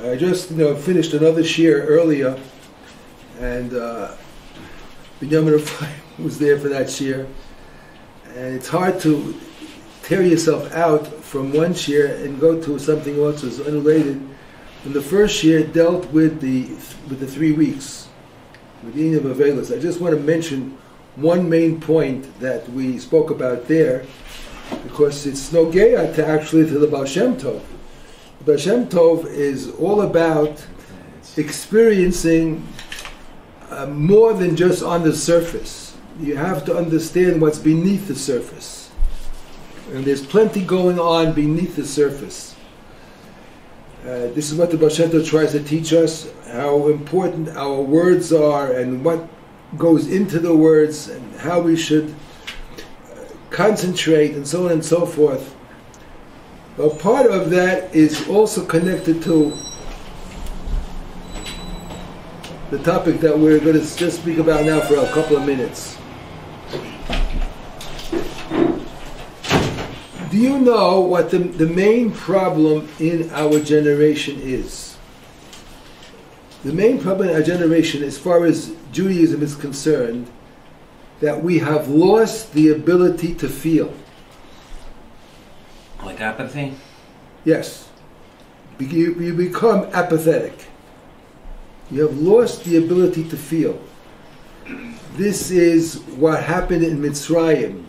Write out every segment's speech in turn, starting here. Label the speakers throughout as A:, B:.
A: I just finished another shir earlier, and Binyamin was there for that shir, and it's hard to tear yourself out from one shir and go to something else that's unrelated. And the first shir dealt with the 3 weeks, with the eating of Avelis. I just want to mention one main point that we spoke about there, because it's nogeya to the Baal Shem Tov. The Baal Shem Tov is all about experiencing more than just on the surface. You have to understand what's beneath the surface. And there's plenty going on beneath the surface. This is what the Baal Shem Tov tries to teach us, how important our words are and what goes into the words and how we should concentrate and so on and so forth. But part of that is also connected to the topic that we're going to just speak about now for a couple of minutes. Do you know what the main problem in our generation is? The main problem in our generation, as far as Judaism is concerned, that we have lost the ability to feel.
B: Like apathy?
A: Yes. You become apathetic. You have lost the ability to feel. This is what happened in Mitzrayim.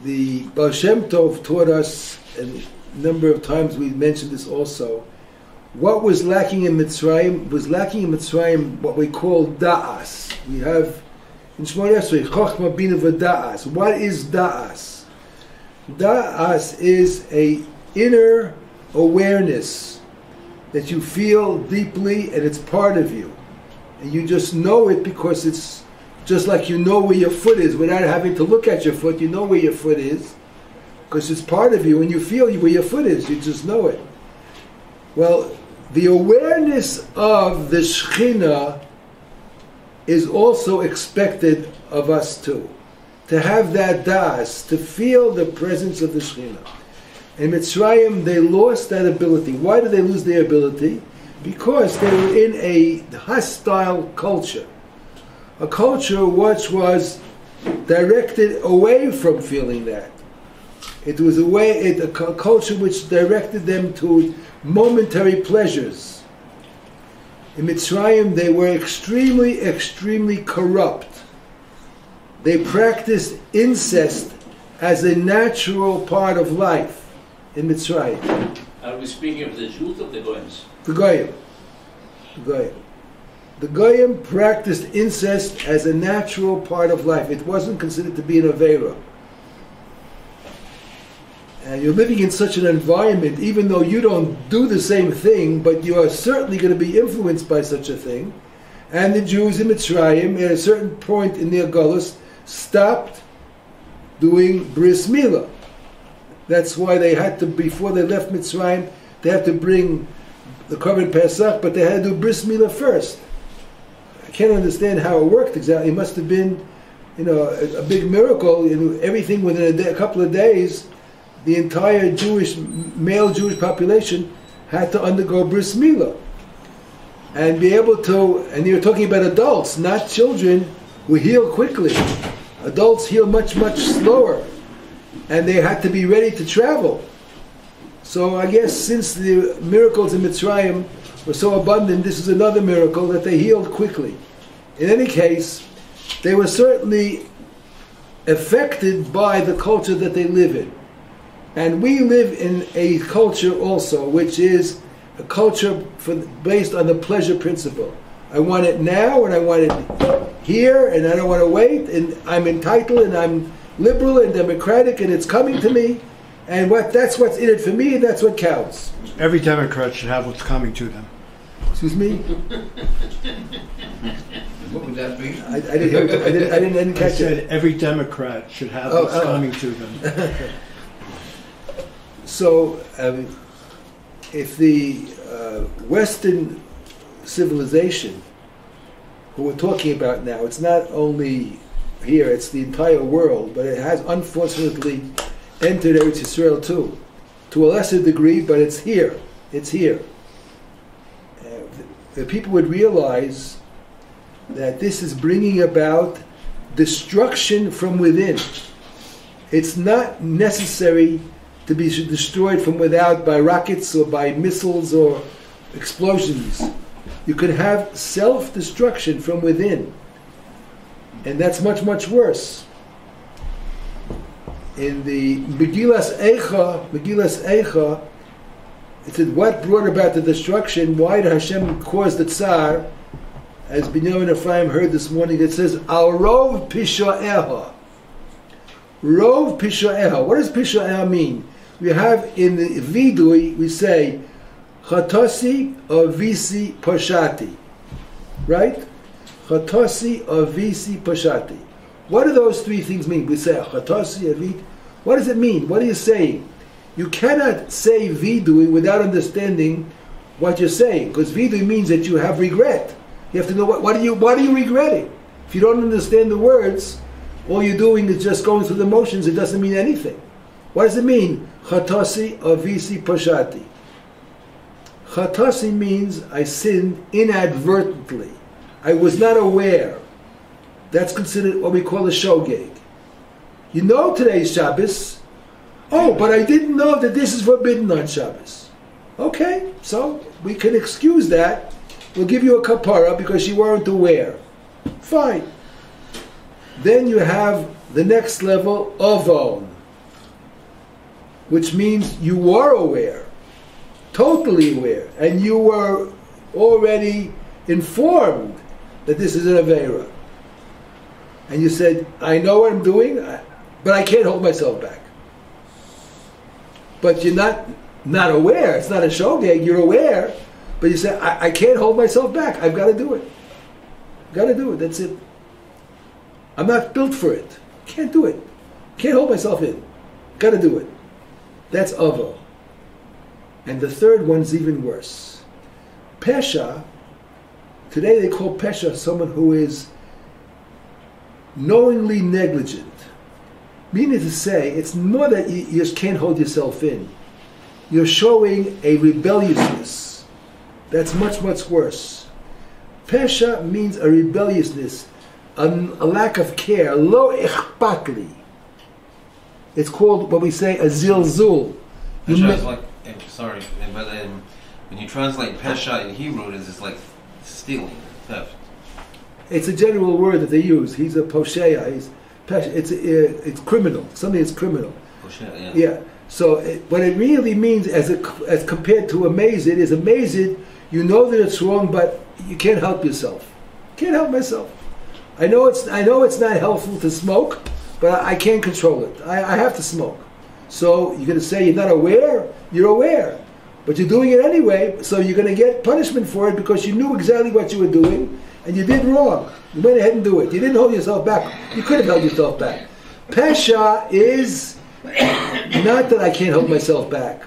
A: The Baal Shem Tov taught us, and a number of times we mentioned this also, what was lacking in Mitzrayim what we call da'as. We have in Shemona Esrei, Chochma Bina v'da'as. What is da'as? Da'as is a inner awareness that you feel deeply and it's part of you. And you just know it because it's just like you know where your foot is without having to look at your foot. You know where your foot is because it's part of you and you feel where your foot is. You just know it. Well, the awareness of the Shekhinah is also expected of us too. To have that das, to feel the presence of the Shekhinah. In Mitzrayim, they lost that ability. Why did they lose their ability? Because they were in a hostile culture. A culture which was directed away from feeling that. It was a culture which directed them to momentary pleasures. In Mitzrayim, they were extremely, extremely corrupt. They practiced incest as a natural part of life in Mitzrayim.
C: Are we speaking of the Jews or the Goyim?
A: The Goyim. The Goyim. The Goyim practiced incest as a natural part of life. It wasn't considered to be an Aveira. And you're living in such an environment, even though you don't do the same thing, but you are certainly going to be influenced by such a thing. And the Jews in Mitzrayim, at a certain point in their Gullus, stopped doing bris milah. That's why they had to, before they left Mitzrayim, they had to bring the Korban Pesach, but they had to do bris milah first. I can't understand how it worked exactly. It must have been, a big miracle. Everything within a couple of days, the entire male Jewish population had to undergo bris milah and be able to. And you're talking about adults, not children, who heal quickly. Adults heal much, much slower, and they had to be ready to travel. So I guess since the miracles in Mitzrayim were so abundant, this is another miracle that they healed quickly. In any case, they were certainly affected by the culture that they live in. And we live in a culture also, which is a culture based on the pleasure principle. I want it now, and I want it here, and I don't want to wait, and I'm entitled, and I'm liberal and democratic, and it's coming to me, and that's what's in it for me, and that's what counts.
D: Every Democrat should have what's coming to them.
A: Excuse me?
C: What would that be?
A: I didn't catch it.
D: I said every Democrat should have what's coming to them.
A: So, if the Western civilization, who we're talking about now, it's not only here, it's the entire world, but it has unfortunately entered Eretz Yisrael too, to a lesser degree, but it's here. It's here. if people would realize that this is bringing about destruction from within. It's not necessary to be destroyed from without by rockets or by missiles or explosions. You can have self-destruction from within. And that's much, much worse. In the Megillas Eicha, it said, what brought about the destruction? Why did Hashem cause the Tsar? As Binyamin Ephraim heard this morning, it says, Al Rov Pisha'eha. Rov Pisha'eha. What does Pisha'eha mean? We have in the Vidui, we say, Chatosi Avisi Pashati. Right? Chatosi Avisi Pashati. What do those three things mean? We say Chatosi Avit. What does it mean? What are you saying? You cannot say Vidui without understanding what you're saying, because Vidui means that you have regret. You have to know what are you regretting? If you don't understand the words, all you're doing is just going through the motions. It doesn't mean anything. What does it mean? Chatasi avisi pashati. Chatasi means I sinned inadvertently. I was not aware. That's considered what we call a shogeg. You know today's Shabbos. Oh, but I didn't know that this is forbidden on Shabbos. Okay, so we can excuse that. We'll give you a kapara because you weren't aware. Fine. Then you have the next level, avon, which means you were aware, totally aware, and you were already informed that this is an aveira. And you said, I know what I'm doing, but I can't hold myself back. But you're not aware. It's not a shogeg. You're aware. But you say, I can't hold myself back. I've got to do it. Got to do it. That's it. I'm not built for it. Can't do it. Can't hold myself in. Got to do it. That's avo. And the third one's even worse. Pesha. Today they call pesha someone who is knowingly negligent. Meaning to say, it's more that you just can't hold yourself in. You're showing a rebelliousness. That's much, much worse. Pesha means a rebelliousness, a lack of care. Lo ichpatli. It's called what we say a zilzul.
B: Sorry, but when you translate pesha in Hebrew, it's like stealing, theft. It's
A: a general word that they use. He's a posheya. He's pesha. It's criminal. Something that's criminal.
B: Posheya, yeah.
A: Yeah. So what it really means, as compared to amazed, is amazed. You know that it's wrong, but you can't help yourself. Can't help myself. I know it's not helpful to smoke, but I can't control it. I have to smoke. So you're going to say you're not aware? You're aware. But you're doing it anyway, so you're going to get punishment for it because you knew exactly what you were doing, and you did wrong. You went ahead and do it. You didn't hold yourself back. You could have held yourself back. Pesha is not that I can't hold myself back.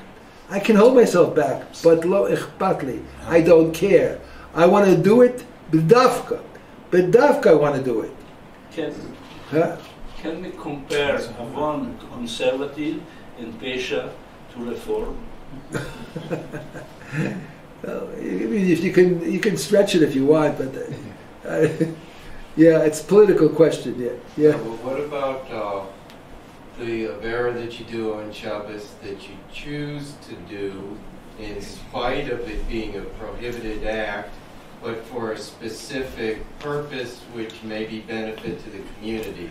A: I can hold myself back, but lo ichpatli. I don't care. I want to do it b'dafka. B'dafka I want to do it.
C: Can we compare one conservative in Pesha to reform?
A: Well, I mean, if you can stretch it if you want, but yeah, it's a political question. Yeah.
E: Well, what about the avera that you do on Shabbos that you choose to do in spite of it being a prohibited act, but for a specific purpose which may be benefit to the community?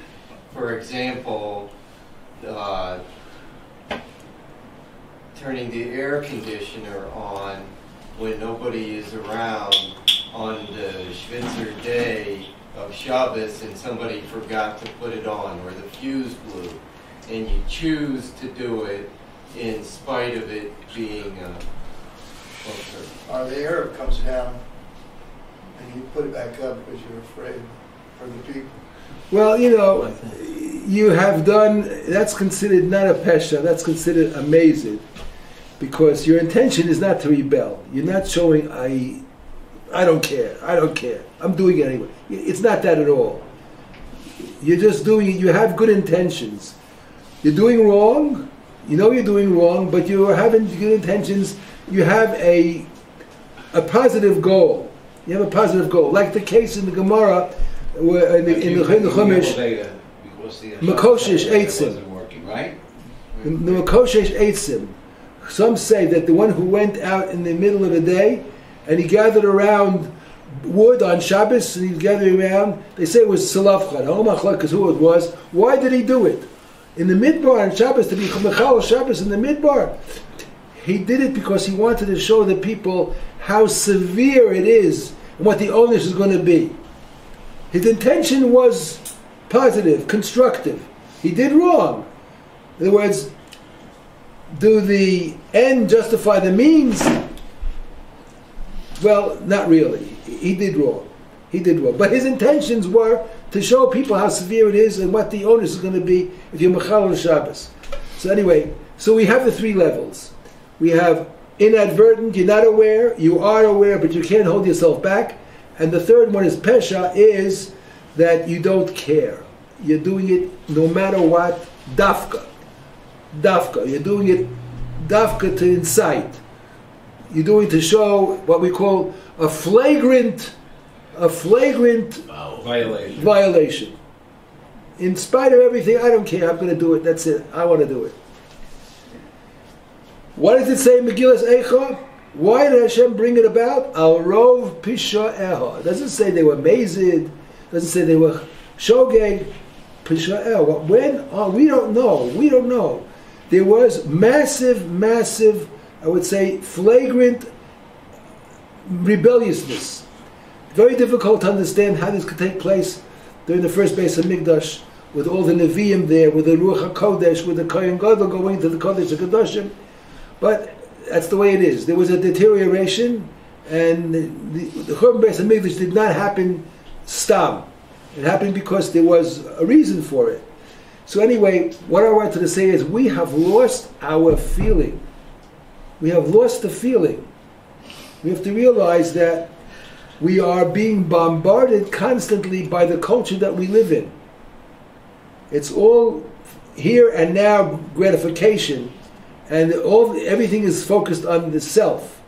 E: For example, turning the air conditioner on when nobody is around on the Schwitzer day of Shabbos and somebody forgot to put it on, or the fuse blew, and you choose to do it in spite of it being
F: or the air comes down and you put it back up because you're afraid for the people.
A: Well, you have done, that's considered not a pesha, that's considered amazing, because your intention is not to rebel. You're not showing, I don't care, I'm doing it anyway. It's not that at all. You're just doing it, you have good intentions. You're doing wrong, you know you're doing wrong, but you're having good intentions, you have a positive goal. You have a positive goal. Like the case in the Gemara, where in the Chumash, Makoshish Eitzim.
G: Wasn't working, right?
A: The Makoshish Eitzim. Some say that the one who went out in the middle of the day and he gathered around wood on Shabbos, and he gathered around, they say it was Salavchad. Because who it was. Why did he do it? In the Midbar on Shabbos, to be Mechal Shabbos in the Midbar. He did it because he wanted to show the people how severe it is and what the onus is going to be. His intention was positive, constructive. He did wrong. In other words, do the end justify the means? Well, not really. He did wrong. He did wrong. But his intentions were to show people how severe it is and what the onus is going to be if you're Mechal on Shabbos. So anyway, so we have the three levels. We have inadvertent, you're not aware, you are aware, but you can't hold yourself back. And the third one is Pesha, is that you don't care. You're doing it no matter what, dafka. Dafka. You're doing it dafka to incite. You're doing it to show what we call a flagrant violation. In spite of everything, I don't care, I'm going to do it, that's it, I want to do it. What does it say in Megillas Eicha? Why did Hashem bring it about? Al Rov Pisha Eha. It doesn't say they were mazid, it doesn't say they were shogeg, Pisha Eha. When? Oh, we don't know. There was massive, I would say, flagrant rebelliousness. Very difficult to understand how this could take place during the first base of Mikdash, with all the Nevi'im there, with the Ruach HaKodesh, with the Kohen Gadol going to the Kodesh HaKadoshim. But that's the way it is. There was a deterioration, and the Churban Beis HaMikdash did not happen stam. It happened because there was a reason for it. So anyway, what I wanted to say is we have lost our feeling. We have lost the feeling. We have to realize that we are being bombarded constantly by the culture that we live in. It's all here and now gratification, and everything is focused on the self.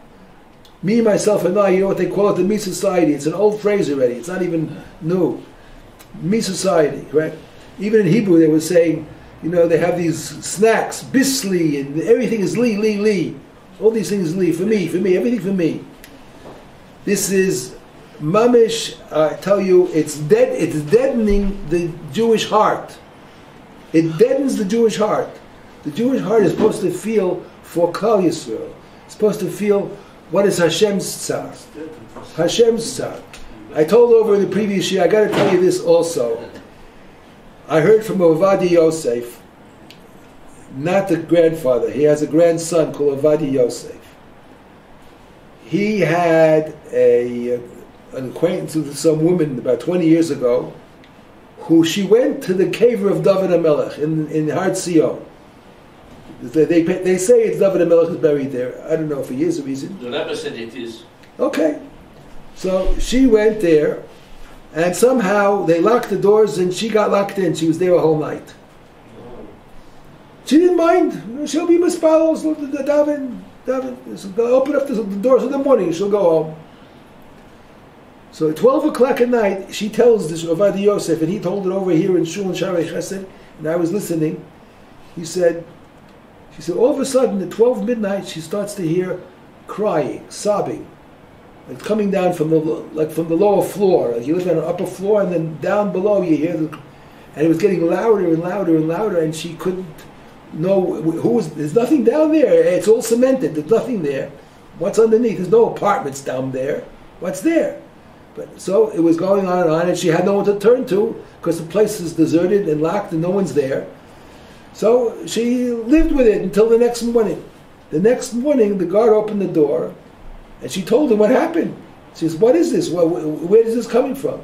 A: Me, myself, and I, you know what they call it, the me society. It's an old phrase already. It's not even new. Me society, right? Even in Hebrew they were saying, they have these snacks, bisli, and everything is li. All these things li, for me, everything for me. This is mamish, I tell you, it's deadening the Jewish heart. It deadens the Jewish heart. The Jewish heart is supposed to feel for Klal Yisrael. It's supposed to feel what is Hashem's tzar. Hashem's tzar. I told over in the previous year, I got to tell you this also. I heard from Ovadia Yosef, not the grandfather. He has a grandson called Ovadia Yosef. He had an acquaintance with some woman about 20 years ago, who she went to the cave of David HaMelech in Har Zion. They say it's David HaMelech is buried there. I don't know if he is the reason.
C: The Rebbe said it is.
A: Okay. So she went there, and somehow they locked the doors and she got locked in. She was there a whole night. She didn't mind. She'll be mispalel, David. Open up the doors in the morning, she'll go home. So at 12 o'clock at night, she tells this Ovadia Yosef, and he told it over here in Shul and Sharei Chesed, and I was listening. She said, all of a sudden at 12 midnight, she starts to hear crying, sobbing, like coming down from the lower floor. Like you live on an upper floor, and then down below you hear and it was getting louder and louder and louder, and she couldn't know there's nothing down there. It's all cemented. There's nothing there. What's underneath? There's no apartments down there. What's there? But so it was going on, and she had no one to turn to because the place is deserted and locked and no one's there. So she lived with it until the next morning. The next morning, the guard opened the door, and she told him what happened. She says, "What is this? Where is this coming from?"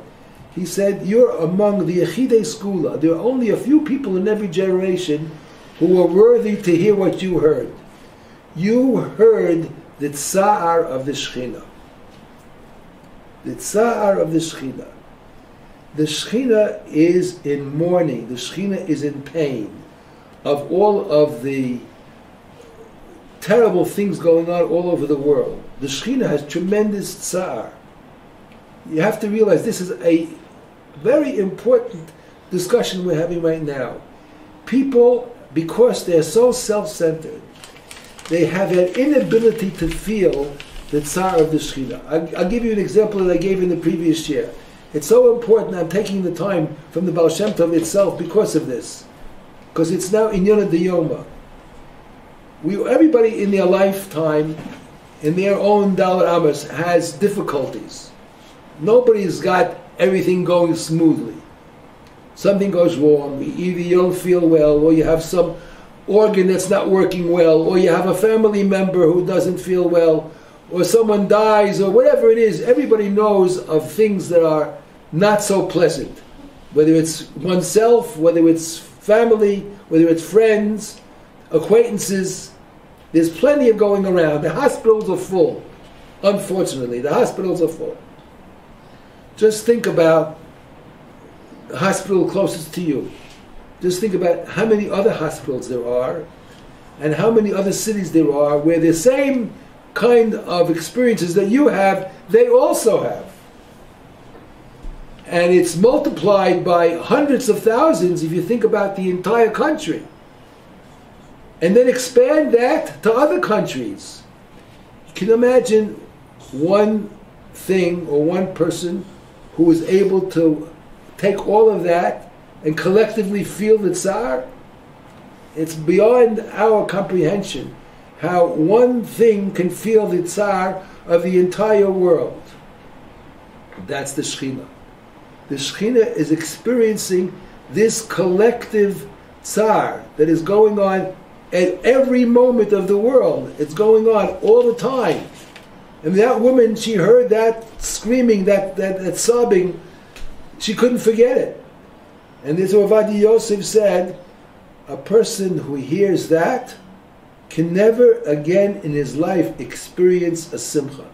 A: He said, "You're among the Yechidei Skula. There are only a few people in every generation who are worthy to hear what you heard. You heard the tsa'ar of the Shekhinah. The tsa'ar of the Shekhinah. The Shekhinah is in mourning. The Shekhinah is in pain of all of the terrible things going on all over the world. The Shekhinah has tremendous tsa'ar. You have to realize this is a very important discussion we're having right now. People, because they're so self-centered, they have an inability to feel the tsar of the Shekhinah. I'll give you an example that I gave in the previous year. It's so important, I'm taking the time from the Baal Shem Tov itself because of this. Because it's now Inyana Diyoma. Everybody in their lifetime, in their own Dalar Amos, has difficulties. Nobody's got everything going smoothly. Something goes wrong. Either you don't feel well, or you have some organ that's not working well, or you have a family member who doesn't feel well, or someone dies, or whatever it is. Everybody knows of things that are not so pleasant. Whether it's oneself, whether it's family, whether it's friends, acquaintances. There's plenty of going around. The hospitals are full. Unfortunately, the hospitals are full. Just think about the hospital closest to you. Just think about how many other hospitals there are and how many other cities there are where the same kind of experiences that you have, they also have. And it's multiplied by hundreds of thousands if you think about the entire country. And then expand that to other countries. You can imagine one thing or one person who is able to take all of that and collectively feel the tsar. It's beyond our comprehension how one thing can feel the tsar of the entire world. That's the Shekhinah. The Shekhinah is experiencing this collective tsar that is going on at every moment of the world. It's going on all the time. And that woman, she heard that screaming, that sobbing, she couldn't forget it. And this Ovadia Yosef said, a person who hears that can never again in his life experience a simcha.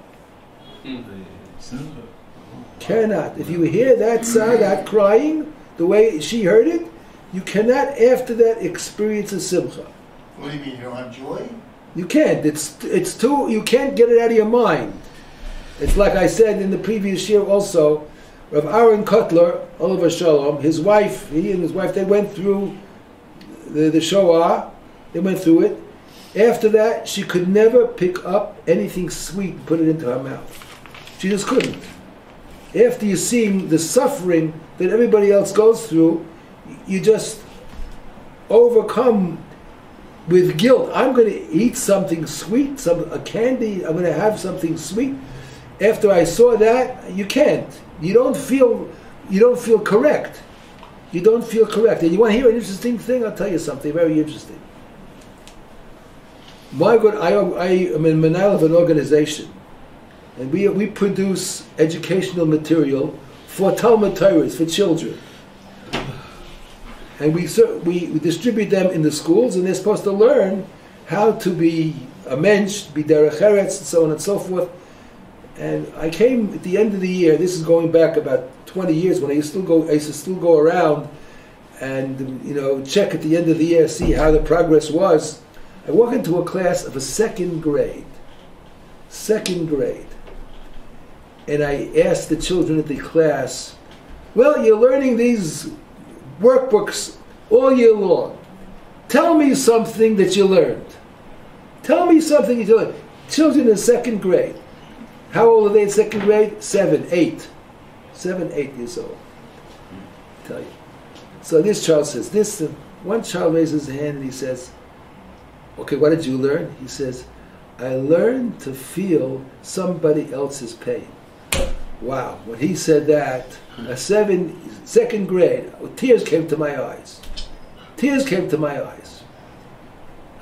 A: Cannot. If you hear that tsar, that crying, the way she heard it, you cannot after that experience a simcha.
F: What do you mean, you don't have joy?
A: You can't. It's too. You can't get it out of your mind. It's like I said in the previous year also. Rav Aaron Kotler, Oliver Shalom, his wife, he and his wife, they went through the Shoah. They went through it. After that, she could never pick up anything sweet and put it into her mouth. She just couldn't. After you seeing the suffering that everybody else goes through, you just overcome with guilt. I'm going to eat something sweet, a candy. I'm going to have something sweet. After I saw that, you can't. You don't feel correct. You don't feel correct. And you want to hear an interesting thing? I'll tell you something very interesting. I am in Manal of an organization, and we produce educational material for Talmud Torahs, for children. And we distribute them in the schools, and they're supposed to learn how to be a mensch, be derech eretz, and so on and so forth. And I came at the end of the year. This is going back about 20 years when I used to still go around and check at the end of the year, see how the progress was. I walk into a class of a second grade, and I asked the children at the class, "Well, you're learning these workbooks all year long. Tell me something that you learned. Tell me something that you learned." Children in second grade. How old are they in second grade? 7, 8. 7, 8 years old. I'll tell you. So this child says this. One child raises his hand and he says, "Okay, what did you learn?" He says, "I learned to feel somebody else's pain." Wow. When he said that, second grade, tears came to my eyes. Tears came to my eyes.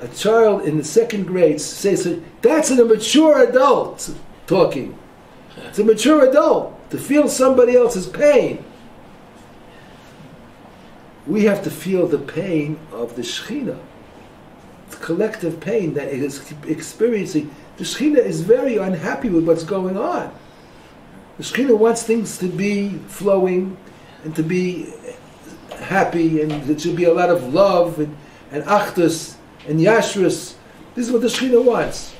A: A child in the second grade says, that's a mature adult talking. It's a mature adult to feel somebody else's pain. We have to feel the pain of the Shekhinah. The collective pain that it is experiencing. The Shekhinah is very unhappy with what's going on. The Shekhinah wants things to be flowing and to be happy, and there should be a lot of love and achdus and yashrus. This is what the Shekhinah wants.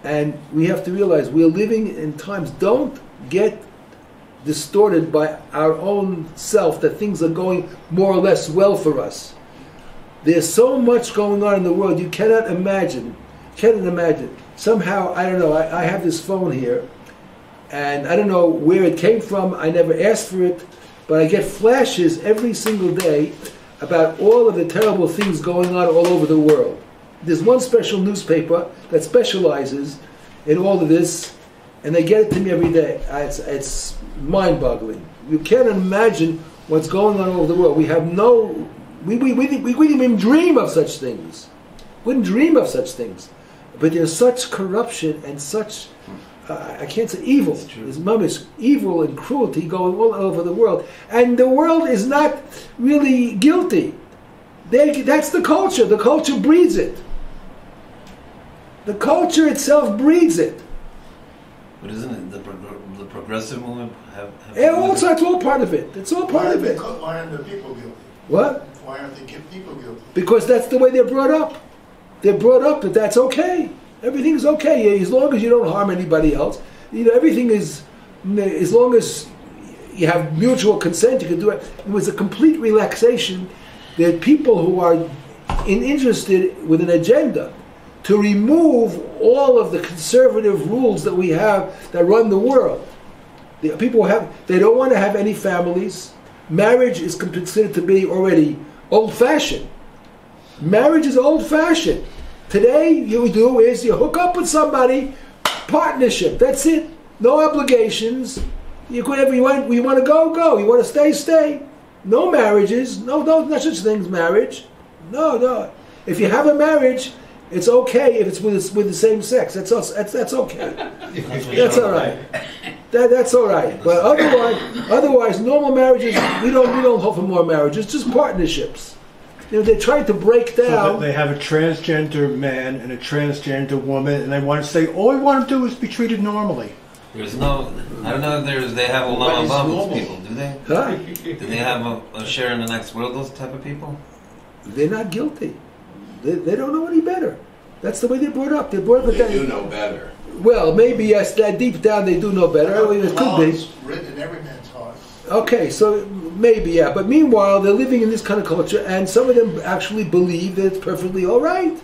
A: And we have to realize we're living in times. Don't get distorted by our own self that things are going more or less well for us. There's so much going on in the world you cannot imagine. Somehow, I don't know, I have this phone here, and I don't know where it came from. I never asked for it, but I get flashes every single day about all of the terrible things going on all over the world. There's one special newspaper that specializes in all of this, and they get it to me every day. It's mind-boggling. You can't imagine what's going on all over the world. We have no... We wouldn't even dream of such things. Wouldn't dream of such things. But there's such corruption and such... I can't say evil. There's mamish evil and cruelty going all over the world. And the world is not really guilty. That's the culture. The culture breeds it. The culture itself breeds it.
B: But isn't it the progressive movement have
A: also, it's all part of it. It's all part of it.
F: Why aren't the people guilty?
A: What?
F: Why aren't the people guilty?
A: Because that's the way they're brought up. They're brought up that that's okay. Everything's okay as long as you don't harm anybody else. You know, everything is, as long as you have mutual consent, you can do it. It was a complete relaxation. There are people who are interested with an agenda to remove all of the conservative rules that we have that run the world. The people they don't want to have any families. Marriage is considered to be already old-fashioned. Marriage is old-fashioned. Today, you hook up with somebody, partnership. That's it. No obligations. You want to go. You want to stay. No marriages. No, not such things. Marriage. No. If you have a marriage, it's okay if it's with the same sex. That's okay. That's all right. That's all right. But otherwise, normal marriages, we don't hope for more marriages. Just partnerships. You know, they're trying to break down.
D: So they have a transgender man and a transgender woman, and they want to say all we want to do is be treated normally.
B: There's no, I don't know if they have a law above those people, do they?
A: Huh?
B: Do they have a share in the next world, those type of people?
A: They're not guilty. They don't know any better. That's the way they're brought up. They're brought up.
E: They do know better.
A: Well, maybe yes. That deep down they do know better. It could be
F: written in every man's heart.
A: Okay, so maybe yeah. But meanwhile, they're living in this kind of culture, and some of them actually believe that it's perfectly all right.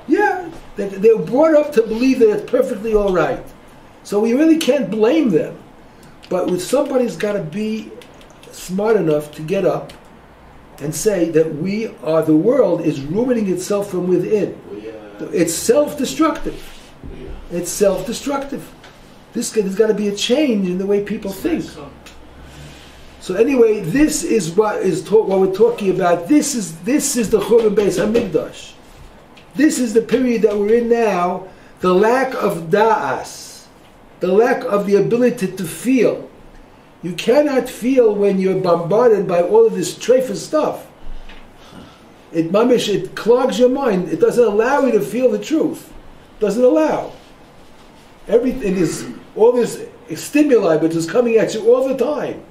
A: Yeah, they're brought up to believe that it's perfectly all right. So we really can't blame them. But somebody's got to be smart enough to get up and say that the world is ruining itself from within. It's self-destructive. It's self-destructive. There's got to be a change in the way people think. So anyway, this is what we're talking about. This is the Churban Beis Hamikdash. This is the period that we're in now. The lack of da'as, the lack of the ability to feel. You cannot feel when you're bombarded by all of this treifah stuff. It clogs your mind. It doesn't allow you to feel the truth. It doesn't allow. Everything is all this stimuli, which is coming at you all the time.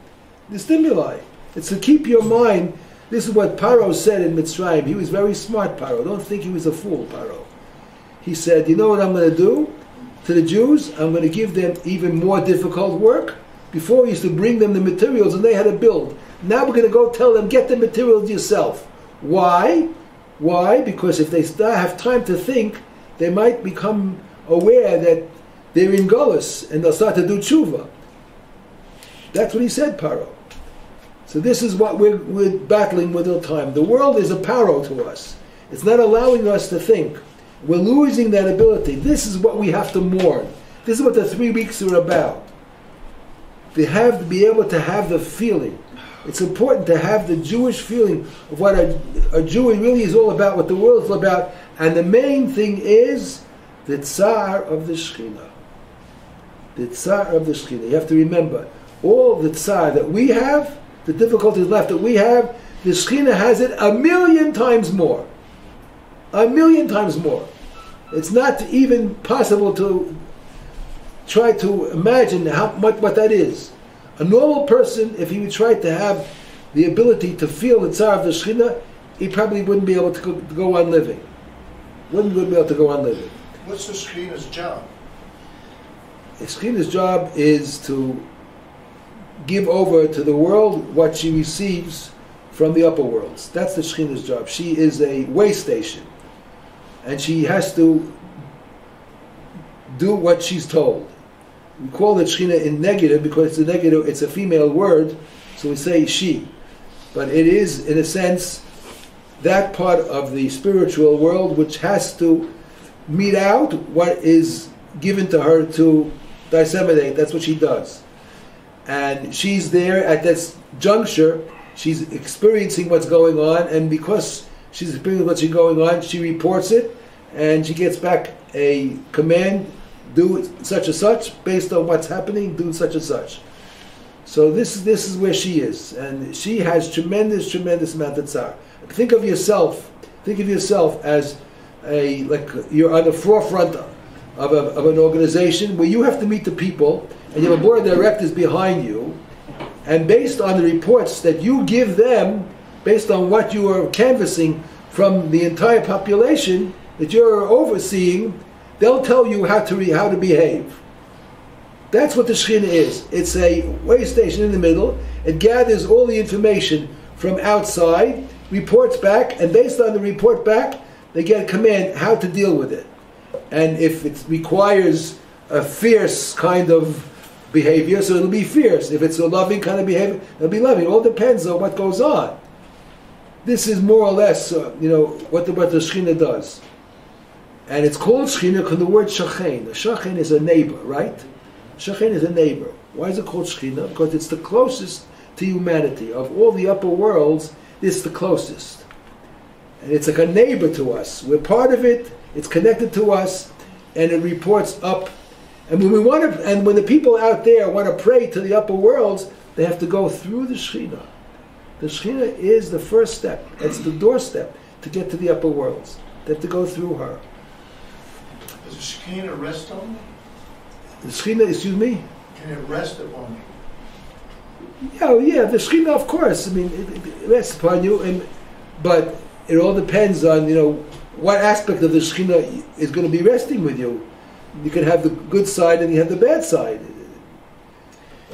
A: The stimuli. It's to keep your mind. This is what Paro said in Mitzrayim. He was very smart, Paro. Don't think he was a fool, Paro. He said, you know what I'm going to do to the Jews? I'm going to give them even more difficult work. Before we used to bring them the materials and they had to build. Now we're going to go tell them, get the materials yourself. Why? Why? Because if they have time to think, they might become aware that they're in Golus and they'll start to do tshuva. That's what he said, Paro. So this is what we're battling with all the time. The world is a Paro to us. It's not allowing us to think. We're losing that ability. This is what we have to mourn. This is what the 3 weeks are about. They have to be able to have the feeling. It's important to have the Jewish feeling of what a Jew really is all about, what the world is all about. And the main thing is the tsar of the Shekhinah. The tsar of the Shekhinah. You have to remember, all the tsar that we have, the difficulties left that we have, the Shekhinah has it 1,000,000 times more. 1,000,000 times more. It's not even possible to try to imagine what that is. A normal person, if he would try to have the ability to feel the tsar of the Shekhinah, he probably wouldn't be able to go on living. Wouldn't be able to go on living.
F: What's the Shekhinah's job?
A: The Shekhinah's job is to give over to the world what she receives from the upper worlds. That's the Shekhinah's job. She is a way station, and she has to do what she's told. We call it Shekhinah in negative because it's a negative, it's a female word, so we say she. But it is, in a sense, that part of the spiritual world which has to mete out what is given to her to disseminate. That's what she does. And she's there at this juncture, she's experiencing what's going on, and because she's experiencing what's going on, she reports it, and she gets back a command, do such and such, based on what's happening, do such and such. So this is where she is, and she has tremendous amount of tzar. Think of yourself as like you're on the forefront of an organization where you have to meet the people, and you have a board of directors behind you, and based on the reports that you give them, based on what you are canvassing from the entire population that you're overseeing, they'll tell you how to behave. That's what the Shekhinah is. It's a way station in the middle. It gathers all the information from outside, reports back, and based on the report back, they get a command how to deal with it. And if it requires a fierce kind of behavior, so it'll be fierce. If it's a loving kind of behavior, it'll be loving. It all depends on what goes on. This is more or less, what the Shekhinah does. And it's called Shekhinah because the word Shachen. Shachen is a neighbor, right? Shachen is a neighbor. Why is it called Shekhinah? Because it's the closest to humanity. Of all the upper worlds, it's the closest. And it's like a neighbor to us. We're part of it, it's connected to us, and it reports up. And when the people out there want to pray to the upper worlds, they have to go through the Shekhinah. The Shekhinah is the first step. It's the doorstep to get to the upper worlds. They have to go through her.
F: Does the Shekhinah rest on me?
A: The Shekhinah, excuse me?
F: Can it rest upon me?
A: Yeah, the Shekhinah, of course. I mean, it rests upon you, but it all depends on, what aspect of the Shekhinah is going to be resting with you. You can have the good side and you have the bad side.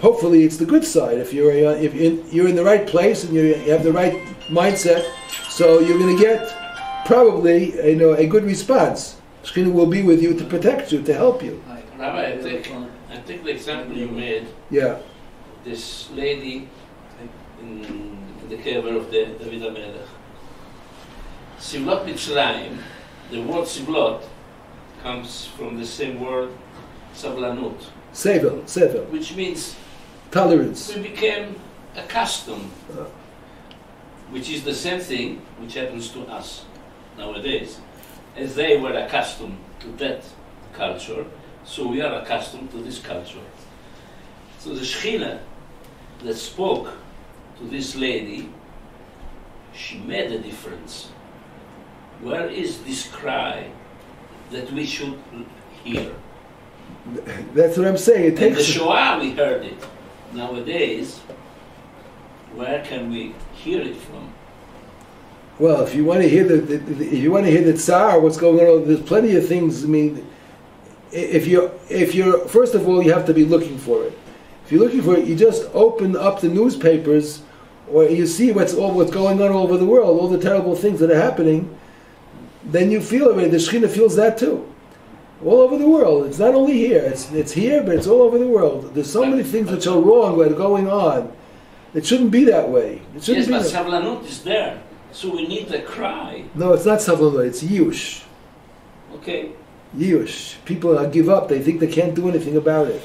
A: Hopefully it's the good side. If you're in the right place and you have the right mindset, so you're going to get probably a good response. Shekhinah will be with you to protect you, to help you.
C: Rabbi, I think the example you made.
A: Yeah.
C: This lady in the kever of the David HaMelech. Sivlot Mitzrayim, the word Sivlot comes from the same word Sablanut.
A: Sevel.
C: Which means
A: tolerance.
C: We became accustomed, which is the same thing which happens to us nowadays. As they were accustomed to that culture, so we are accustomed to this culture. So the Shekhinah that spoke to this lady, she made a difference. Where is this cry that we should hear?
A: That's what I'm saying.
C: In the Shoah we heard it. Nowadays, where can we hear it from?
A: Well, if you want to hear the tsar, what's going on, there's plenty of things. I mean, if you're first of all, you have to be looking for it. If you're looking for it, you just open up the newspapers, or you see what's going on all over the world, all the terrible things that are happening. Then you feel it. The Shekhinah feels that too, all over the world. It's not only here. It's here, but it's all over the world. There's so many things which are wrong that are going on. It shouldn't be that way. It shouldn't be.
C: Yes, but Sablanut is there, so we need the cry.
A: No, it's not Sablanut. It's Yush.
C: Okay.
A: Yush. People give up. They think they can't do anything about it.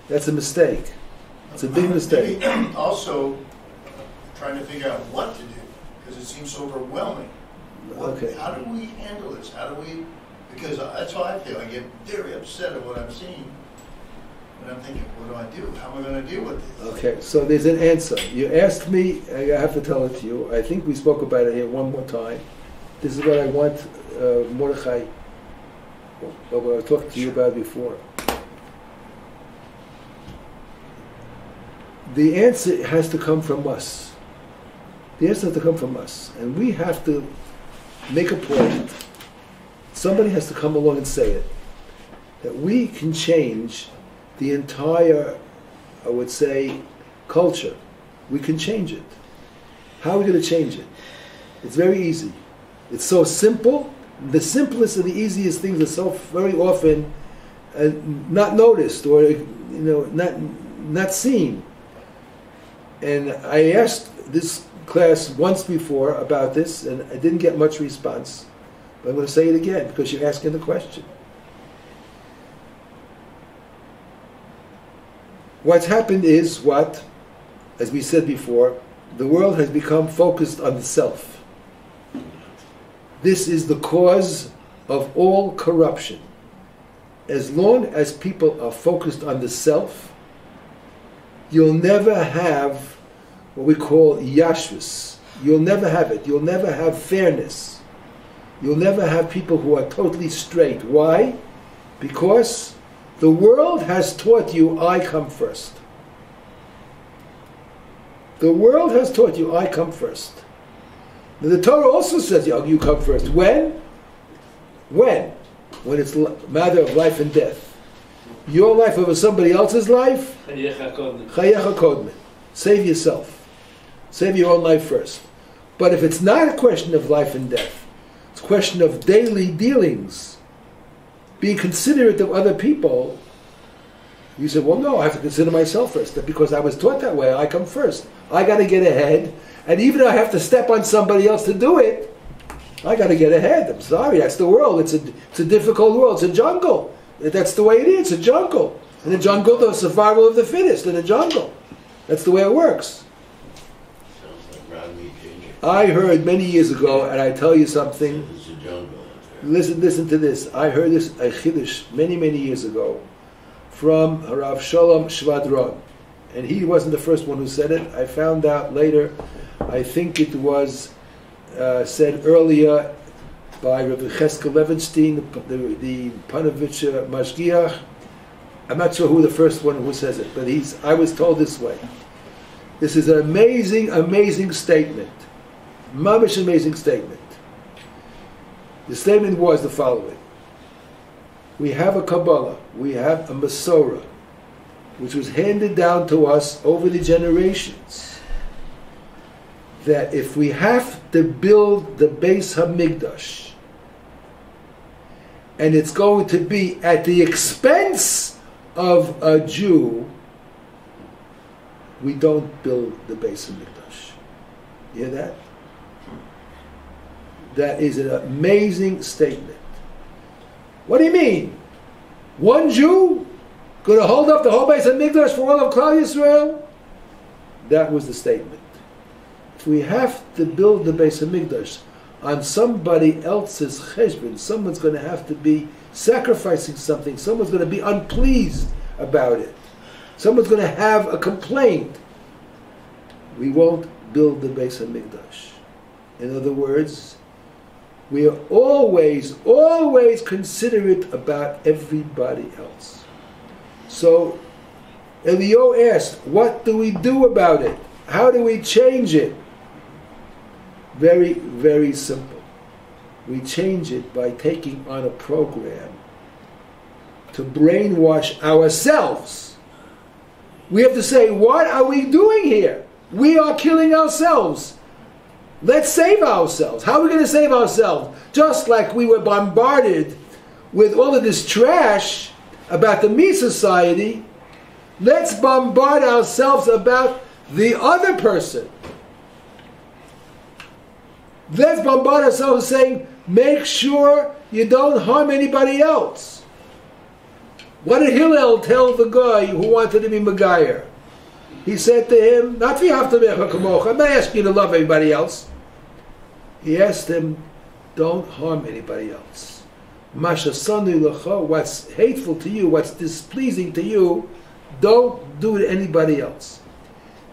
A: That's a mistake. It's a big mistake.
F: Also, trying to figure out what to do, because it seems so overwhelming.
A: Okay.
F: How do we handle this? Because that's how I feel. I get very upset at what I'm seeing. And I'm thinking, what do I do? How am I going to deal with this?
A: Okay, so there's an answer. You asked me, I have to tell it to you. I think we spoke about it here one more time. This is what I want Mordechai, what I talked to you about before. The answer has to come from us. The answer has to come from us. And we have to make a point. Somebody has to come along and say it. That we can change the entire, I would say, culture. We can change it. How are we going to change it? It's very easy. It's so simple. The simplest and the easiest things are so very often not noticed or not seen. And I asked this class once before about this, and I didn't get much response. But I'm going to say it again because you're asking the question. What's happened is what, as we said before, the world has become focused on the self. This is the cause of all corruption. As long as people are focused on the self, you'll never have what we call yashvus. You'll never have it. You'll never have fairness. You'll never have people who are totally straight. Why? Because the world has taught you, I come first. The world has taught you, I come first. Now, the Torah also says, you come first. When? When? When it's a matter of life and death. Your life over somebody else's life? Chayecha kodmin. Save yourself. Save your own life first. But if it's not a question of life and death, it's a question of daily dealings, being considerate of other people, you say, well, no, I have to consider myself first. Because I was taught that way, I come first. I got to get ahead. And even though I have to step on somebody else to do it, I got to get ahead. I'm sorry, that's the world. It's a difficult world. It's a jungle. That's the way it is. It's a jungle. In a jungle, the survival of the fittest. In a jungle. That's the way it works. I heard many years ago, and I tell you something. Listen to this. I heard this a chiddush many years ago from Rav Shalom Shvadron, and he wasn't the first one who said it. I found out later. I think it was said earlier by Rabbi Cheskel Levenstein, the Panovich Mashgiach. I'm not sure who the first one who says it, but I was told this way. This is an amazing statement. Mamish amazing statement. The statement was the following. We have a Kabbalah, we have a Masorah, which was handed down to us over the generations, that if we have to build the Beis HaMikdash, and it's going to be at the expense of a Jew, we don't build the Beis HaMikdash. You hear that? That is an amazing statement. What do you mean? One Jew going to hold up the whole Beis HaMikdash for all of Klal Yisrael? That was the statement. If we have to build the Beis HaMikdash on somebody else's cheshbon, someone's going to have to be sacrificing something, someone's going to be unpleased about it, someone's going to have a complaint, we won't build the Beis HaMikdash. In other words, we are always considerate about everybody else. So Elio asked, what do we do about it? How do we change it? Very simple. We change it by taking on a program to brainwash ourselves. We have to say, what are we doing here? We are killing ourselves. Let's save ourselves. How are we going to save ourselves? Just like we were bombarded with all of this trash about the me society, let's bombard ourselves about the other person. Let's bombard ourselves saying, make sure you don't harm anybody else. What did Hillel tell the guy who wanted to be Megayer? He said to him, not I'm not asking you to love everybody else. He asked him, don't harm anybody else. What's hateful to you, what's displeasing to you, don't do it to anybody else.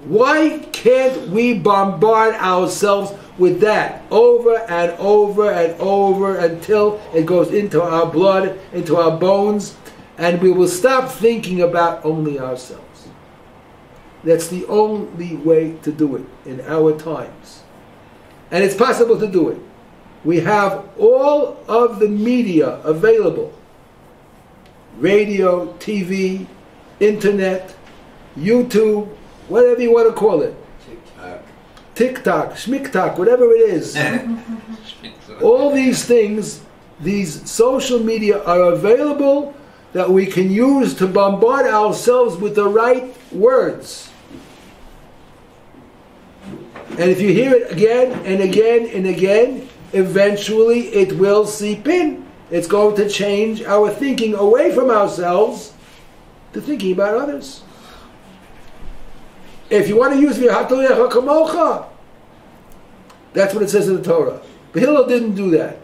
A: Why can't we bombard ourselves with that over and over and over until it goes into our blood, into our bones, and we will stop thinking about only ourselves? That's the only way to do it in our times. And it's possible to do it. We have all of the media available. Radio, TV, internet, YouTube, whatever you want to call it.
E: TikTok.
A: TikTok, schmicktok, whatever it is. All these things, these social media are available that we can use to bombard ourselves with the right words. And if you hear it again and again and again, eventually it will seep in. It's going to change our thinking away from ourselves to thinking about others. If you want to use v'ahavta l'reacha kamocha, that's what it says in the Torah. But Hillel didn't do that.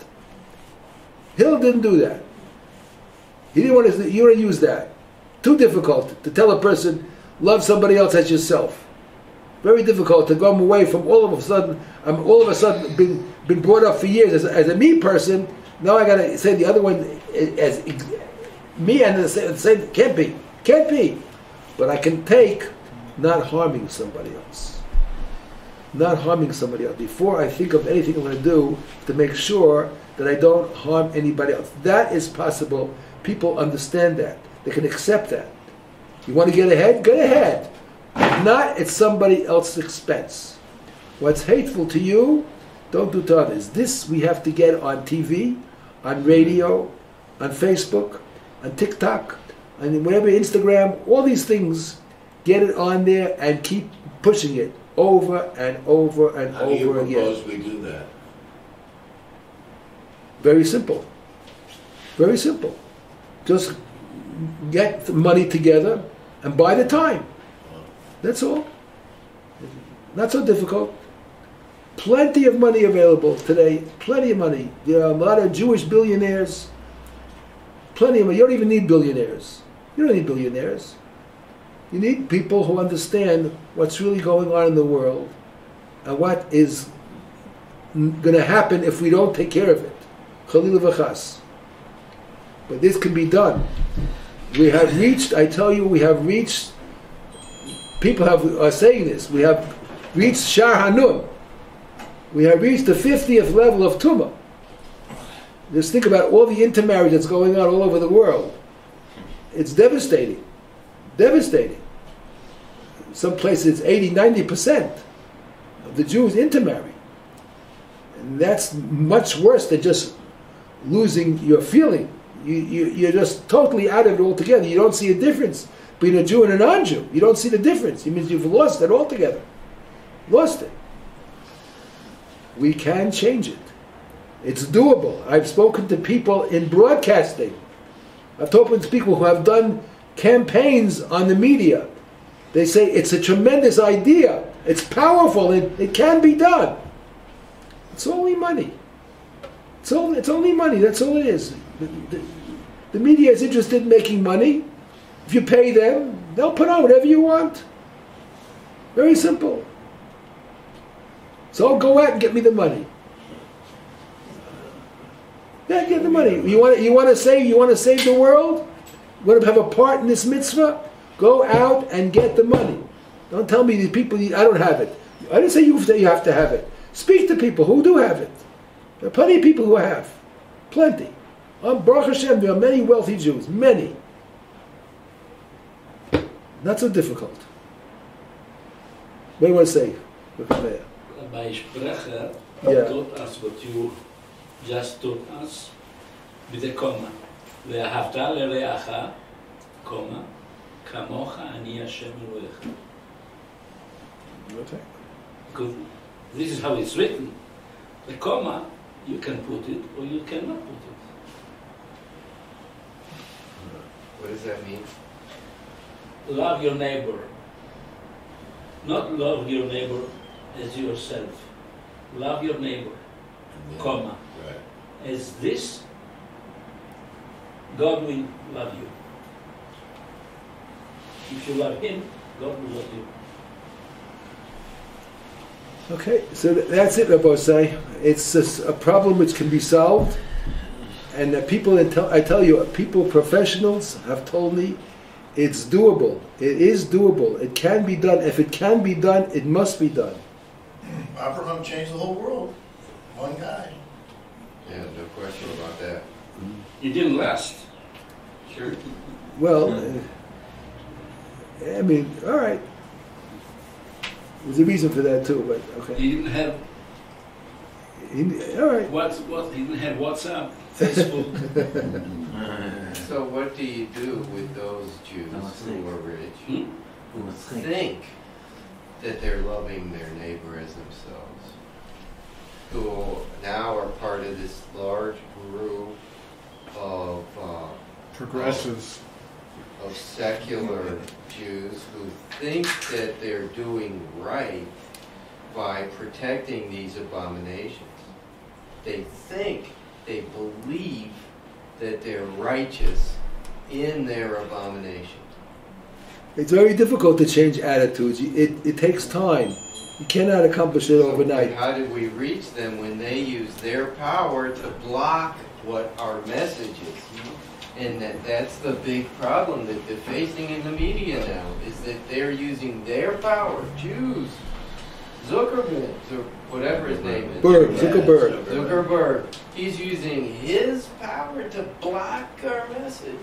A: Hillel didn't do that. He didn't want to. You want to use that. Too difficult to tell a person love somebody else as yourself. Very difficult to go away from all of a sudden. I'm all of a sudden been brought up for years as a me person. Now I got to say the other one as me, and the same can't be. But I can take not harming somebody else. Not harming somebody else. Before I think of anything I'm going to do to make sure that I don't harm anybody else. That is possible. People understand that. They can accept that. You want to get ahead? Get ahead. Not at somebody else's expense. What's hateful to you, don't do to others. This we have to get on TV, on radio, on Facebook, on TikTok, on whatever, Instagram, all these things. Get it on there and keep pushing it over and over and
G: How do you
A: over again.
G: propose we do that?
A: Very simple. Very simple. Just get the money together and buy the time. That's all. Not so difficult. Plenty of money available today. Plenty of money. There are a lot of Jewish billionaires. Plenty of money. You don't even need billionaires. You don't need billionaires. You need people who understand what's really going on in the world and what is going to happen if we don't take care of it. Chalil v'chas. But this can be done. We have reached, I tell you, we have reached, people are saying this, we have reached Shar Hanun. We have reached the 50th level of Tumah. Just think about all the intermarriage that's going on all over the world. It's devastating. Devastating. Some places it's 80-90% of the Jews intermarry. And that's much worse than just losing your feeling. You're just totally out of it altogether. You don't see a difference between a Jew and a non-Jew. You don't see the difference. It means you've lost it altogether. Lost it. We can change it. It's doable. I've spoken to people in broadcasting. I've spoken to people who have done campaigns on the media. They say it's a tremendous idea. It's powerful. It can be done. It's only money. It's only money. That's all it is. The media is interested in making money. If you pay them, they'll put on whatever you want. Very simple. So go out and get me the money. Yeah, get the money. You want to save the world? You want to have a part in this mitzvah? Go out and get the money. Don't tell me these people, I don't have it. I didn't say you have to have it. Speak to people who do have it. There are plenty of people who have. Plenty. Baruch Hashem, there are many wealthy Jews. Many. Not so difficult. What do you want to say?
C: Rabbi Sprecher taught us what you just taught us with a comma. ואהבת לרעך, comma, כמוך אני השם אלוהיך.
A: Okay.
C: Because this is how it's written. The comma, you can put it or you cannot put it.
E: What does that mean?
C: Love your neighbor. Not love your neighbor as yourself. Love your neighbor, comma.
G: Right.
C: As this, God will love you. If you love Him, God will love you.
A: Okay, so that's it, Rabbi say. It's a problem which can be solved, and people, I tell you, people, professionals have told me it's doable. It is doable. It can be done. If it can be done, it must be done.
F: Abraham changed the whole world. One guy.
E: Yeah, no question about that.
C: It didn't last.
E: Sure.
A: Well, I mean, all right. There's a reason for that too, but okay.
C: He didn't have
A: All right.
C: what? He didn't have WhatsApp, Facebook.
E: So what do you do with those Jews who are rich, who think that they're loving their neighbor as themselves, who now are part of this large group of
D: Progressives.
E: of secular Jews who think that they're doing right by protecting these abominations? They think, they believe that they're righteous in their abominations.
A: It's very difficult to change attitudes. It takes time. You cannot accomplish it overnight.
E: How do we reach them when they use their power to block what our message is? And that's the big problem that they're facing in the media now, is that they're using their power. Jews, Zuckerberg, or whatever his name is. Zuckerberg. He's using his power to block our message.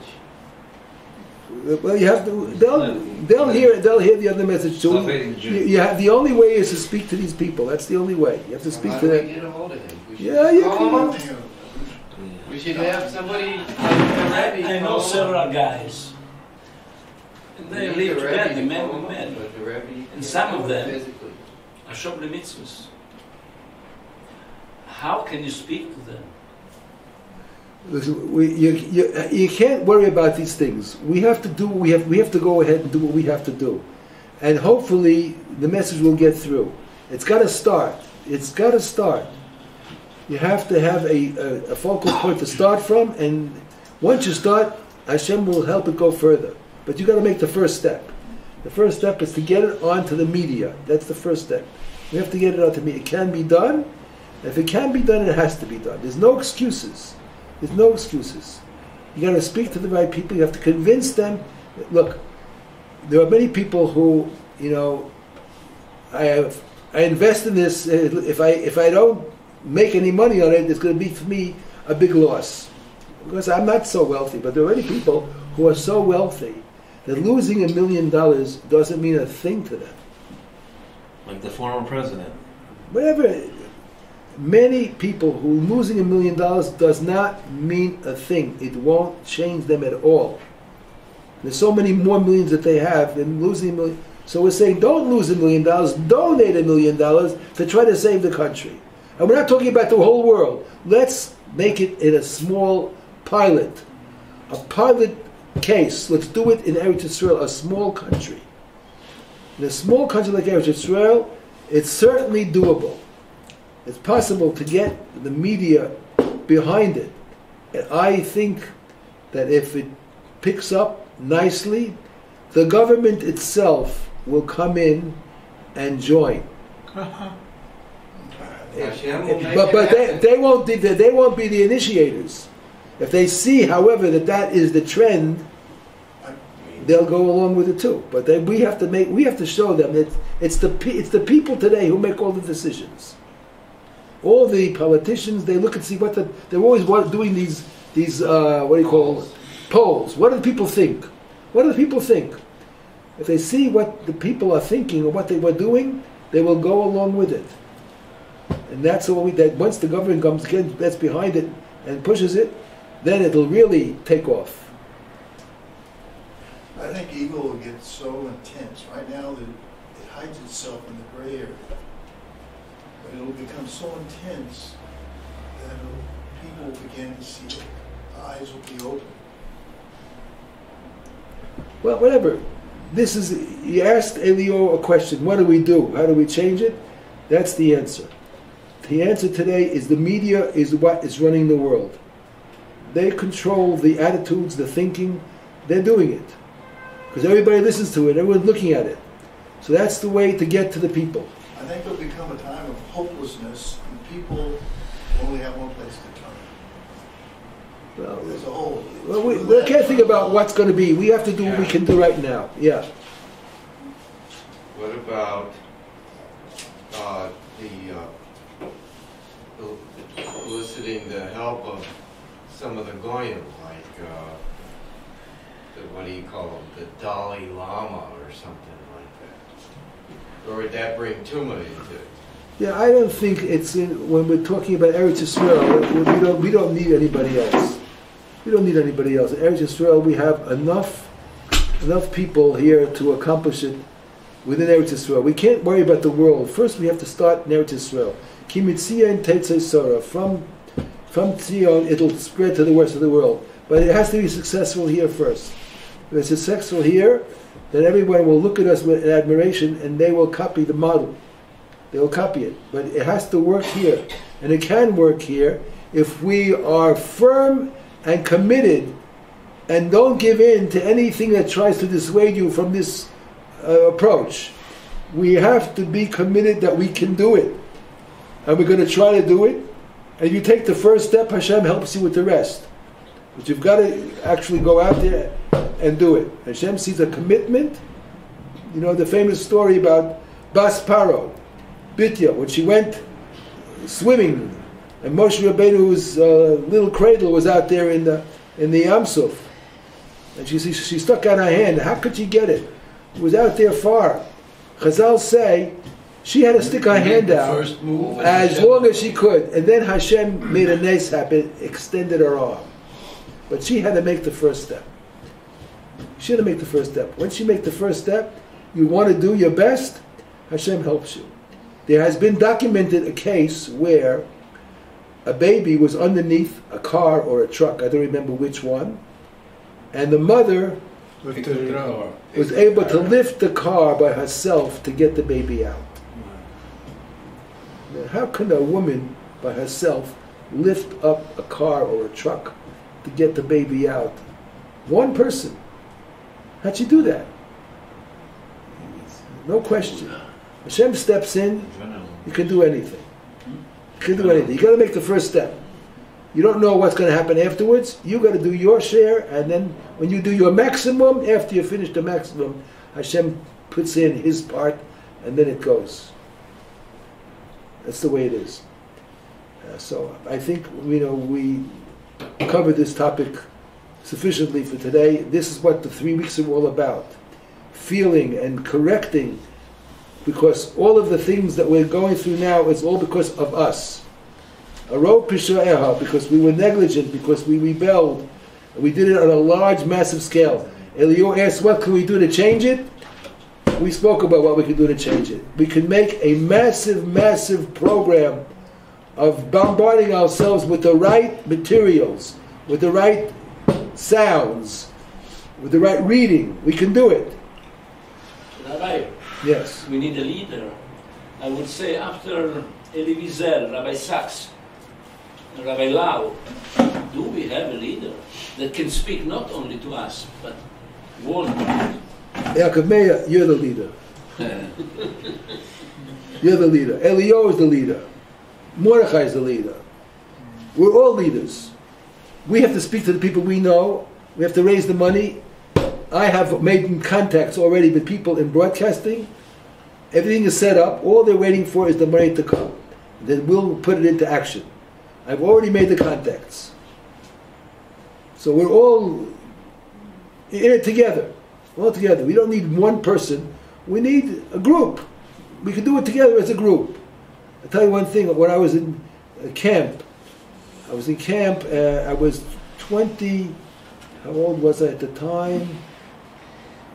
A: Well, you have to. They'll hear the other message too. You have, the only way is to speak to these people. That's the only way. You have to speak to them.
E: How do we get a hold of him? We should have somebody like the Rabbi.
C: I know several guys. And they live together, men with men. And some of them are Shobli Mitzvahs. How can you speak to them?
A: Listen, you can't worry about these things. We have to do. We have to go ahead and do what we have to do, and hopefully the message will get through. It's got to start. It's got to start. You have to have a focal point to start from, and once you start, Hashem will help it go further. But you got to make the first step. The first step is to get it onto the media. That's the first step. We have to get it onto the media. It can be done. If it can be done, it has to be done. There's no excuses. There's no excuses. You got to speak to the right people. You have to convince them. Look, there are many people who, I invest in this. If I don't make any money on it, it's going to be for me a big loss, because I'm not so wealthy. But there are many people who are so wealthy that losing $1 million doesn't mean a thing to them.
B: Like the former president.
A: Whatever. Many people who losing $1 million does not mean a thing. It won't change them at all. There's so many more millions that they have than losing $1 million. So we're saying, don't lose $1 million. Donate $1 million to try to save the country. And we're not talking about the whole world. Let's make it in a small pilot. A pilot case. Let's do it in Eretz Yisrael, a small country. In a small country like Eretz Yisrael, it's certainly doable. It's possible to get the media behind it. And I think that if it picks up nicely, the government itself will come in and join. But they won't be the initiators. If they see, however, that is the trend, they'll go along with it too. But we have to show them that it's the people today who make all the decisions. All the politicians, they look and see they're always doing these polls. What do the people think? What do the people think? If they see what the people are thinking or what they were doing, they will go along with it. And that's all that once the government comes, gets behind it and pushes it, then it'll really take off.
F: I think evil will get so intense. Right now, it hides itself in the gray area. But it'll become so intense that people will begin to see it. The eyes will be open.
A: Well, whatever. You asked Elio a question. What do we do? How do we change it? That's the answer. The answer today is the media is what is running the world. They control the attitudes, the thinking. They're doing it. Because everybody listens to it. Everyone's looking at it. So that's the way to get to the people.
F: I think there'll become a time of hopelessness, and people only have one place to turn.
A: Well,
F: as a whole.
A: Well, we can't think about what's going to be. We have to do what we can do right now. Yeah.
E: What about eliciting the help of some of the goyim, like what do you call them, the Dalai Lama or something like that? Or would that bring Tumah into it?
A: Yeah, I don't think it's in, when we're talking about Eretz Yisrael, we don't need anybody else. We don't need anybody else. In Eretz Yisrael, we have enough people here to accomplish it within Eretz Yisrael. We can't worry about the world. First, we have to start in Eretz Yisrael. Ki mitzion tetzei Sora. From Tzion, it'll spread to the rest of the world. But it has to be successful here first. If it's successful here, then everyone will look at us with admiration and they will copy the model. They will copy it. But it has to work here. And it can work here if we are firm and committed and don't give in to anything that tries to dissuade you from this approach. We have to be committed that we can do it. And we're going to try to do it. And if you take the first step, Hashem helps you with the rest. But you've got to actually go out there and do it. Hashem sees a commitment. You know the famous story about Bas Paro, Bitya, when she went swimming, and Moshe Rabbeinu's little cradle was out there in the Yam Suf, and she stuck out her hand. How could she get it? It was out there far. Chazal say she had to stick her hand out as long as she could, and then Hashem made a nes happen, extended her arm. But she had to make the first step. She had to make the first step. Once you make the first step, you want to do your best, Hashem helps you. There has been documented a case where a baby was underneath a car or a truck, I don't remember which one, and the mother was able to lift the car by herself to get the baby out. Now, how can a woman by herself lift up a car or a truck to get the baby out? One person. How'd she do that? No question. Hashem steps in, you can do anything. You can do anything. You got to make the first step. You don't know what's going to happen afterwards. You got to do your share, and then when you do your maximum, after you finish the maximum, Hashem puts in His part, and then it goes. That's the way it is. So I think we covered this topic sufficiently for today. This is what the 3 weeks are all about: feeling and correcting, because all of the things that we're going through now is all because of us. Because we were negligent, because we rebelled, we did it on a large, massive scale. Eliyahu asked, what can we do to change it? We spoke about what we can do to change it. We can make a massive, massive program of bombarding ourselves with the right materials, with the right sounds, with the right reading. We can do it.
C: Rabbi,
A: yes.
C: We need a leader. I would say after Elie Wiesel, Rabbi Sachs, Rabbi Lau, do we have a leader that can speak not only to us, but worldwide?
A: Yaakov Meir, you're the leader. You're the leader. Eliyahu is the leader. Mordechai is the leader. We're all leaders. We have to speak to the people we know. We have to raise the money. I have made contacts already with people in broadcasting. Everything is set up. All they're waiting for is the money to come. Then we'll put it into action. I've already made the contacts. So we're all in it together. All together. We don't need one person. We need a group. We can do it together as a group. I'll tell you one thing. When I was in camp, I was 20, how old was I at the time?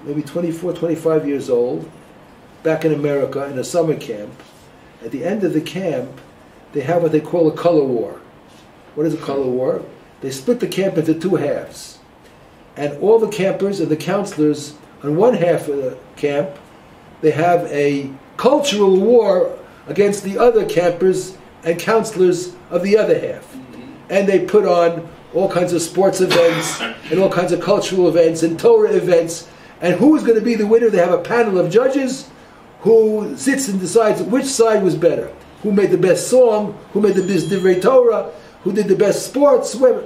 A: Maybe 24, 25 years old, back in America in a summer camp. At the end of the camp, they have what they call a color war. What is a color war? They split the camp into two halves. And all the campers and the counselors on one half of the camp, they have a cultural war against the other campers and counselors of the other half. And they put on all kinds of sports events and all kinds of cultural events and Torah events. And who's going to be the winner? They have a panel of judges who sits and decides which side was better. Who made the best song, who made the best divrei Torah, who did the best sports, whoever.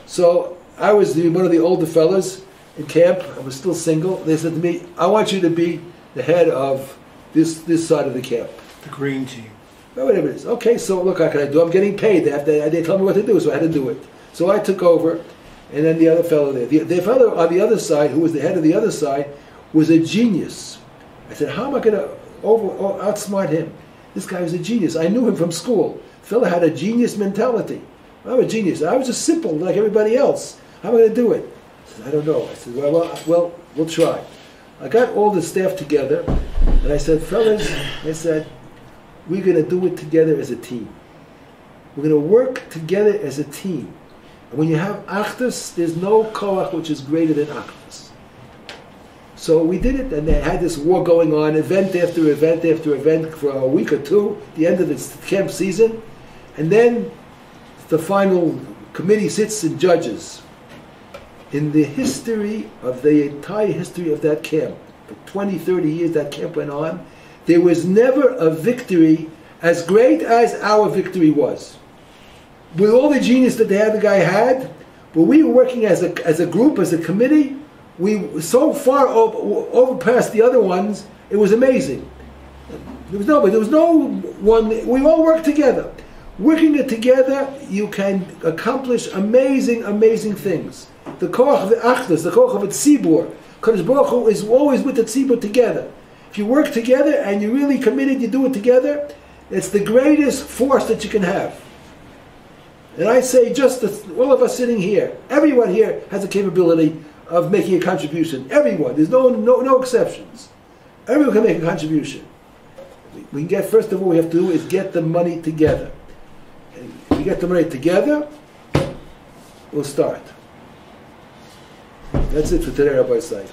A: So I was one of the older fellas in camp. I was still single. They said to me, I want you to be the head of this side of the camp.
D: The green team.
A: Or whatever it is. Okay, so look, what can I do? I'm getting paid. They tell me what to do, so I had to do it. So I took over, and then the other fellow there. The fellow on the other side, who was the head of the other side, was a genius. I said, how am I going to outsmart him. This guy was a genius. I knew him from school. The fellow had a genius mentality. I'm a genius. I was just simple like everybody else. How am I going to do it? I said, I don't know. I said, well, we'll try. I got all the staff together, and I said, fellas, I said, we're going to do it together as a team. We're going to work together as a team. And when you have achdus, there's no koach which is greater than achdus. So we did it, and they had this war going on, event after event after event for a week or two, the end of the camp season. And then the final committee sits and judges. In the history of the entire history of that camp, for 20, 30 years that camp went on, there was never a victory as great as our victory was. With all the genius that the other guy had, but we were working as a group, as a committee, we so far overpassed the other ones, it was amazing. There was no one, we all worked together. Working it together, you can accomplish amazing, amazing things. The koach of the achdus, the koach of the tzibur, Kadosh Baruch Hu is always with the tzibur together. If you work together and you're really committed, you do it together, it's the greatest force that you can have. And I say all of us sitting here, everyone here has the capability of making a contribution. Everyone, there's no exceptions. Everyone can make a contribution. We can get, first of all, what we have to do is get the money together. And if we get the money together, we'll start. That's it for today, Rabbi Say.